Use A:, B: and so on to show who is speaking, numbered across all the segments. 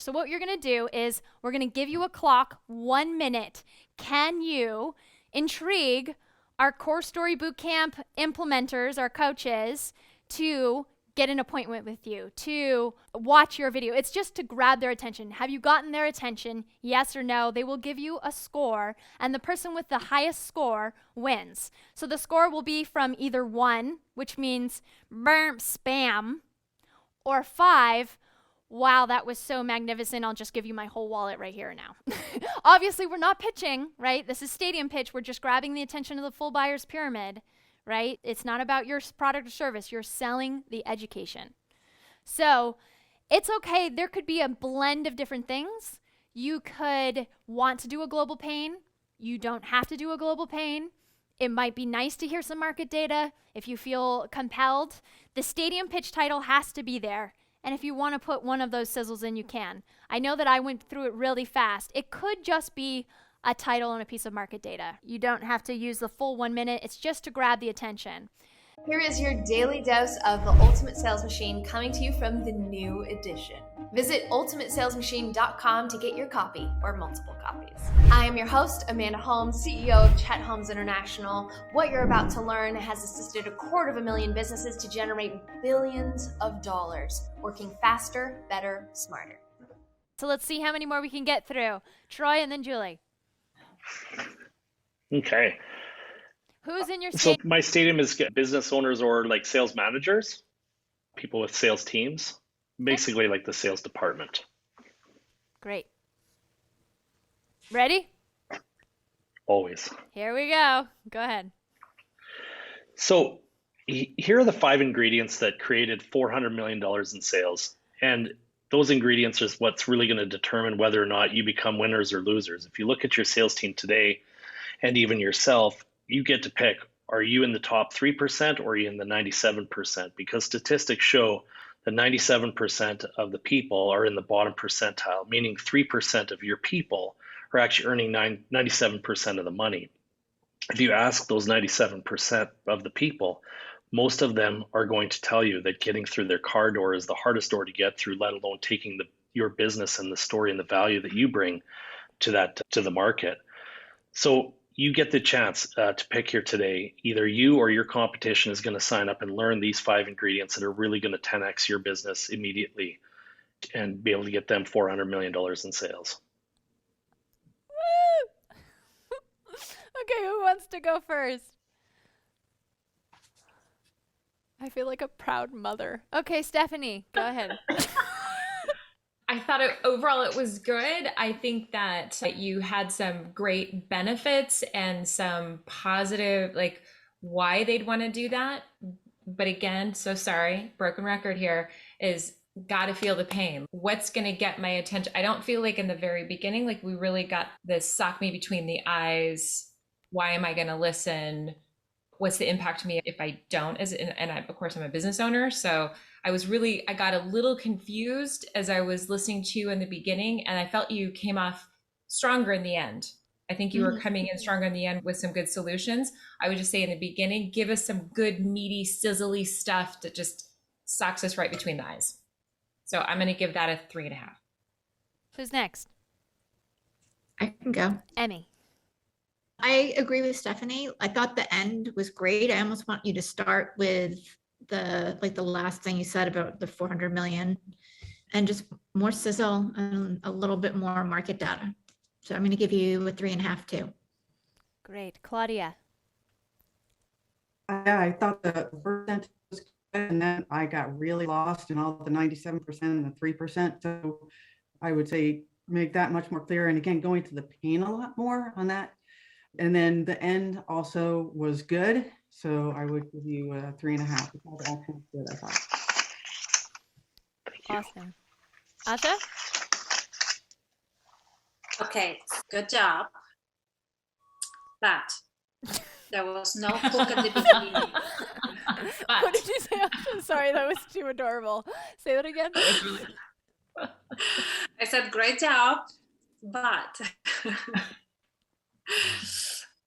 A: So what you're going to do is we're going to give you a clock, 1 minute. Can you intrigue our Core Story Bootcamp implementers, our coaches, to get an appointment with you, to watch your video? It's just to grab their attention. Have you gotten their attention? Yes or no? They will give you a score, and the person with the highest score wins. So the score will be from either 1, which means spam, or 5, wow, that was so magnificent. I'll just give you my whole wallet right here now. Obviously, we're not pitching, right? This is stadium pitch. We're just grabbing the attention of the full buyer's pyramid, right? It's not about your product or service. You're selling the education. So it's okay. There could be a blend of different things. You could want to do a global pain. You don't have to do a global pain. It might be nice to hear some market data if you feel compelled. The stadium pitch title has to be there. And if you want to put one of those sizzles in, you can. I know that I went through it really fast. It could just be a title and a piece of market data. You don't have to use the full 1 minute. It's just to grab the attention.
B: Here is your daily dose of the Ultimate Sales Machine, coming to you from the new edition. Visit ultimatesalesmachine.com to get your copy or multiple copies. I am your host, Amanda Holmes, CEO of Chet Holmes International. What you're about to learn has assisted 250,000 businesses to generate billions of dollars, working faster, better, smarter.
A: So let's see how many more we can get through. Troy and then Julie.
C: Okay.
A: Who's in your
C: So
A: stadium?
C: my stadium is business owners or like sales managers, people with sales teams, basically like the sales department.
A: Great. Ready?
C: Always.
A: Here we go. Go ahead.
C: So here are the 5 ingredients that created $400 million in sales. And those ingredients is what's really going to determine whether or not you become winners or losers. If you look at your sales team today and even yourself, you get to pick, are you in the top 3% or are you in the 97%? Because statistics show that 97% of the people are in the bottom percentile, meaning 3% of your people are actually earning 97% of the money. If you ask those 97% of the people, most of them are going to tell you that getting through their car door is the hardest door to get through, let alone taking your business and the story and the value that you bring to the market. So you get the chance to pick here today. Either you or your competition is going to sign up and learn these 5 ingredients that are really going to 10x your business immediately and be able to get them $400 million in sales.
A: Okay, who wants to go first? I feel like a proud mother. Okay, Stephanie, go ahead.
D: I thought overall it was good. I think that you had some great benefits and some positive, like why they'd want to do that. But again, so sorry, broken record here, is got to feel the pain. What's going to get my attention? I don't feel like in the very beginning, like we really got this sock me between the eyes. Why am I going to listen? What's the impact to me if I don't? Of course, I'm a business owner. So I got a little confused as I was listening to you in the beginning, and I felt you came off stronger in the end. I think you were coming in stronger in the end with some good solutions. I would just say in the beginning, give us some good, meaty, sizzly stuff that just socks us right between the eyes. So I'm going to give that a 3.5.
A: Who's next?
E: I can go.
A: Emmy.
E: I agree with Stephanie. I thought the end was great. I almost want you to start with the last thing you said about the 400 million and just more sizzle and a little bit more market data. So I'm going to give you a 3.5 too.
A: Great. Claudia.
F: I thought the first sentence was good, and then I got really lost in all the 97% and the 3%. So I would say make that much more clear. And again, going to the pain a lot more on that. And then the end also was good. So I would give you a 3.5. Good, I thought.
A: Awesome. Asha?
G: Okay, good job. But there was no hook at the beginning.
A: What did you say, Asha? Sorry, that was too adorable. Say that again.
G: I said, great job, but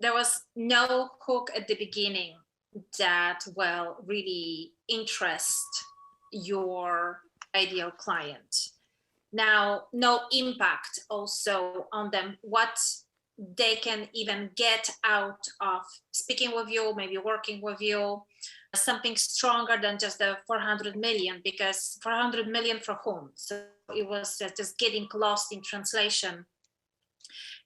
G: there was no hook at the beginning that will really interest your ideal client. Now, no impact also on them, what they can even get out of speaking with you, maybe working with you, something stronger than just the 400 million, because 400 million for whom? So it was just getting lost in translation.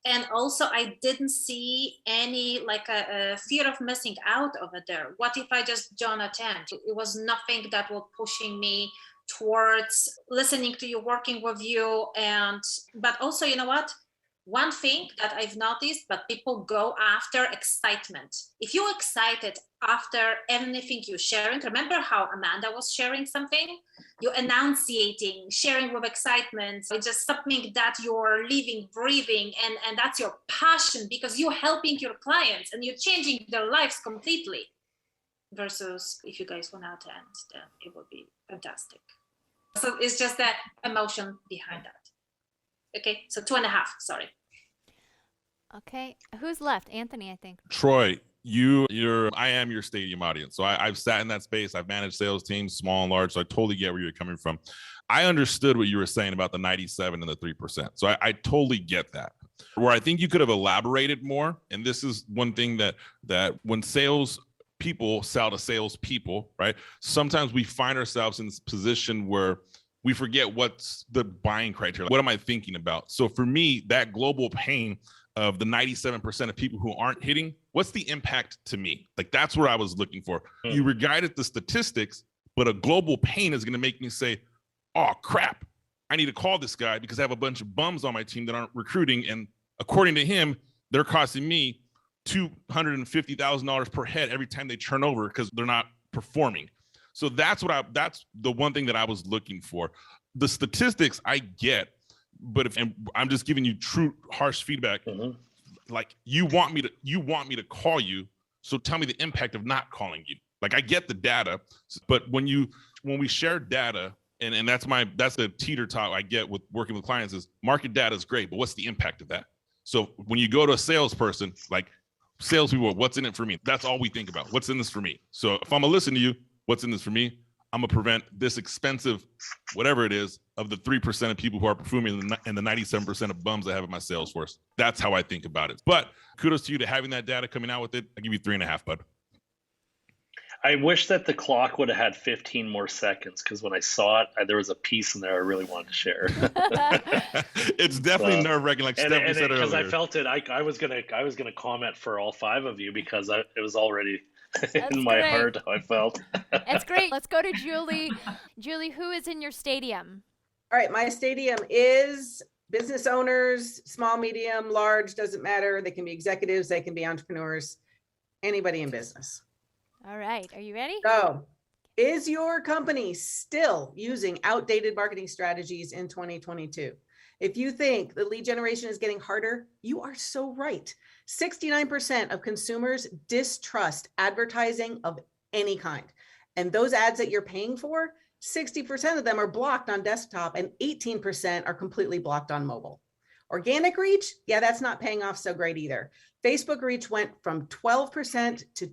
G: And also I didn't see any like a fear of missing out over there. What if I just don't attend? It was nothing that was pushing me towards listening to you, working with you. But also, you know what? One thing that I've noticed, but people go after excitement. If you're excited after anything you're sharing, remember how Amanda was sharing something? You're enunciating, sharing with excitement. It's just something that you're living, breathing, and that's your passion because you're helping your clients and you're changing their lives completely. Versus if you guys want to attend, then it would be fantastic. So it's just that emotion behind that. Okay, so 2.5, sorry.
A: Okay, who's left? Anthony, I think.
H: Troy, I am your stadium audience. So I've sat in that space. I've managed sales teams, small and large. So I totally get where you're coming from. I understood what you were saying about the 97 and the 3%. So I totally get that. Where I think you could have elaborated more. And this is one thing that when sales people sell to sales people, right? Sometimes we find ourselves in this position where we forget what's the buying criteria. What am I thinking about? So for me, that global pain of the 97% of people who aren't hitting, what's the impact to me? Like, that's where I was looking for. You regarded the statistics, but a global pain is going to make me say, oh, crap, I need to call this guy because I have a bunch of bums on my team that aren't recruiting. And according to him, they're costing me $250,000 per head every time they turn over because they're not performing. So that's the one thing that I was looking for. The statistics I get, but and I'm just giving you true harsh feedback. Like you want me to call you, so tell me the impact of not calling you. Like I get the data, but when we share data, and that's the teeter tot I get with working with clients is market data is great, but what's the impact of that? So when you go to a salesperson, like salespeople, what's in it for me? That's all we think about. What's in this for me? So if I'm gonna listen to you, what's in this for me? I'm gonna prevent this expensive, whatever it is, of the 3% of people who are performing and the 97% of bums I have in my sales force. That's how I think about it. But kudos to you to having that data coming out with it. I give you 3.5, bud.
C: I wish that the clock would have had 15 more seconds because when I saw it, there was a piece in there I really wanted to share.
H: It's definitely nerve-wracking, like Stephanie said earlier.
C: Because I felt it, I was gonna comment for all 5 of you because it was already in my heart how I felt.
A: That's great. Let's go to Julie. Julie, who is in your stadium?
I: All right, my stadium is business owners, small, medium, large, doesn't matter. They can be executives, they can be entrepreneurs, anybody in business.
A: All right, are you ready?
I: So, is your company still using outdated marketing strategies in 2022? If you think the lead generation is getting harder, you are so right. 69% of consumers distrust advertising of any kind. And those ads that you're paying for, 60% of them are blocked on desktop and 18% are completely blocked on mobile. Organic reach, yeah, that's not paying off so great either. Facebook reach went from 12% to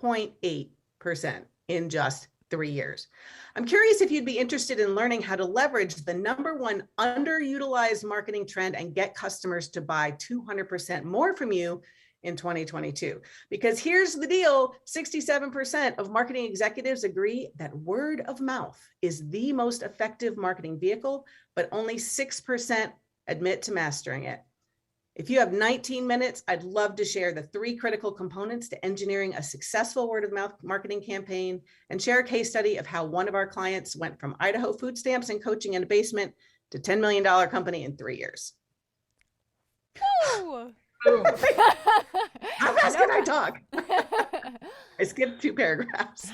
I: 2.8% in just 3 years. I'm curious if you'd be interested in learning how to leverage the #1 underutilized marketing trend and get customers to buy 200% more from you in 2022. Because here's the deal, 67% of marketing executives agree that word of mouth is the most effective marketing vehicle, but only 6% admit to mastering it. If you have 19 minutes, I'd love to share the 3 critical components to engineering a successful word of mouth marketing campaign and share a case study of how one of our clients went from Idaho food stamps and coaching in a basement to $10 million company in 3 years.
A: Ooh.
I: How fast can I talk? I skipped 2 paragraphs.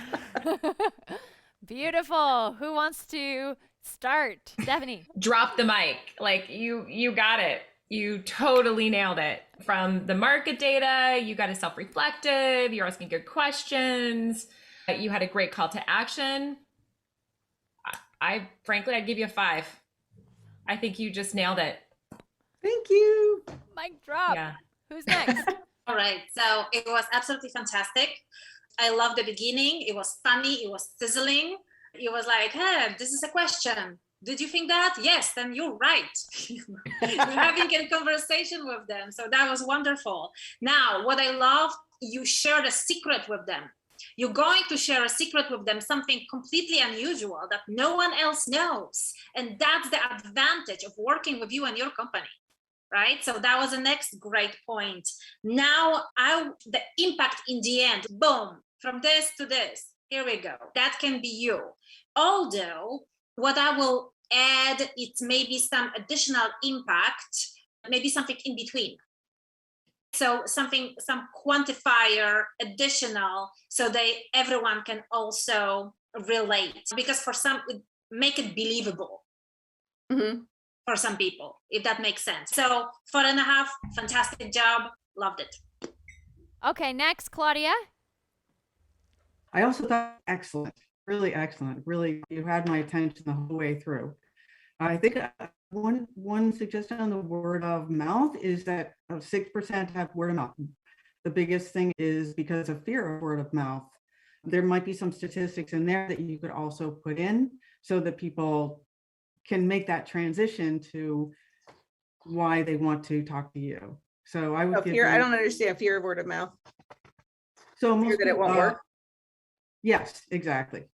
A: Beautiful. Who wants to start? Stephanie.
D: Drop the mic. Like you got it. You totally nailed it. From the market data, you got it self-reflective, you're asking good questions, you had a great call to action. I frankly, I'd give you a 5. I think you just nailed it.
I: Thank you.
A: Mic drop.
D: Yeah.
A: Who's next?
G: All right, so it was absolutely fantastic. I love the beginning. It was funny. It was sizzling. It was like, hey, this is a question. Did you think that? Yes, then you're right. You're having a conversation with them. So that was wonderful. Now, what I love, you shared a secret with them. You're going to share a secret with them, something completely unusual that no one else knows. And that's the advantage of working with you and your company, right? So that was the next great point. Now, the impact in the end, boom, from this to this, here we go. That can be you. Although, what I will add, it's maybe some additional impact, maybe something in between. So some quantifier additional, so everyone can also relate. Because for some, make it believable for some people, if that makes sense. So 4.5, fantastic job, loved it.
A: Okay, next, Claudia.
F: I also thought excellent, really excellent. Really, you had my attention the whole way through. I think one suggestion on the word of mouth is that 6% have word of mouth. The biggest thing is because of fear of word of mouth. There might be some statistics in there that you could also put in so that people can make that transition to why they want to talk to you. So I would
I: fear. I don't understand fear of word of mouth.
F: So
I: fear that it won't work.
F: Yes, exactly.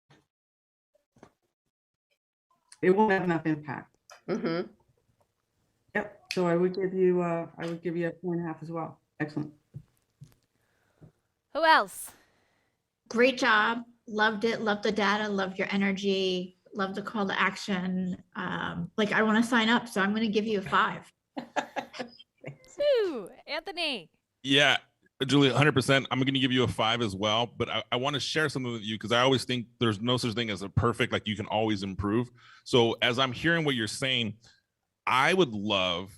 F: It won't have enough impact. Yep. So I would give you a 4.5 as well. Excellent.
A: Who else?
E: Great job. Loved it. Loved the data. Loved your energy. Loved the call to action. Like I want to sign up, so I'm going to give you a 5.
A: Ooh, Anthony.
H: Yeah, Julie, 100%. I'm going to give you a 5 as well, but I want to share something with you because I always think there's no such thing as a perfect, like you can always improve. So as I'm hearing what you're saying, I would love,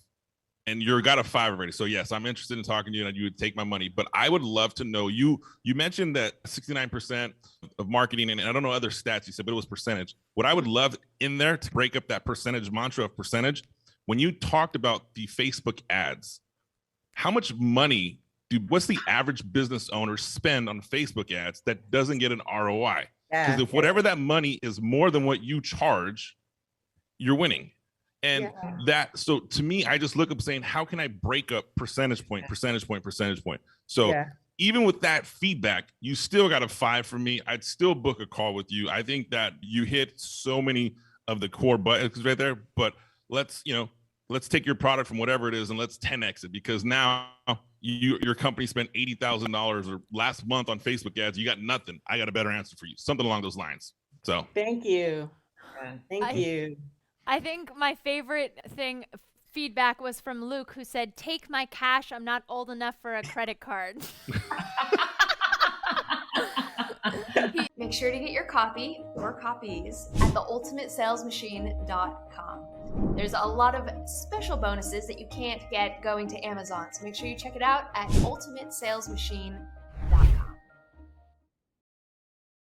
H: and you're got a 5 already. So yes, I'm interested in talking to you and you would take my money, but I would love to know, you mentioned that 69% of marketing, and I don't know other stats you said, but it was percentage. What I would love in there to break up that percentage mantra of percentage, when you talked about the Facebook ads, how much money what's the average business owner spend on Facebook ads that doesn't get an ROI? Because if whatever that money is more than what you charge, you're winning. And so to me, I just look up saying, how can I break up percentage point? So even with that feedback, you still got a 5 from me. I'd still book a call with you. I think that you hit so many of the core buttons right there, but let's take your product from whatever it is and let's 10x it, because now your company spent $80,000 or last month on Facebook ads. You got nothing. I got a better answer for you. Something along those lines. So
I: thank you. Thank you.
A: I think my favorite feedback was from Luke, who said, "Take my cash. I'm not old enough for a credit card."
B: Make sure to get your copy or copies at theultimatesalesmachine.com. There's a lot of special bonuses that you can't get going to Amazon, so make sure you check it out at ultimatesalesmachine.com.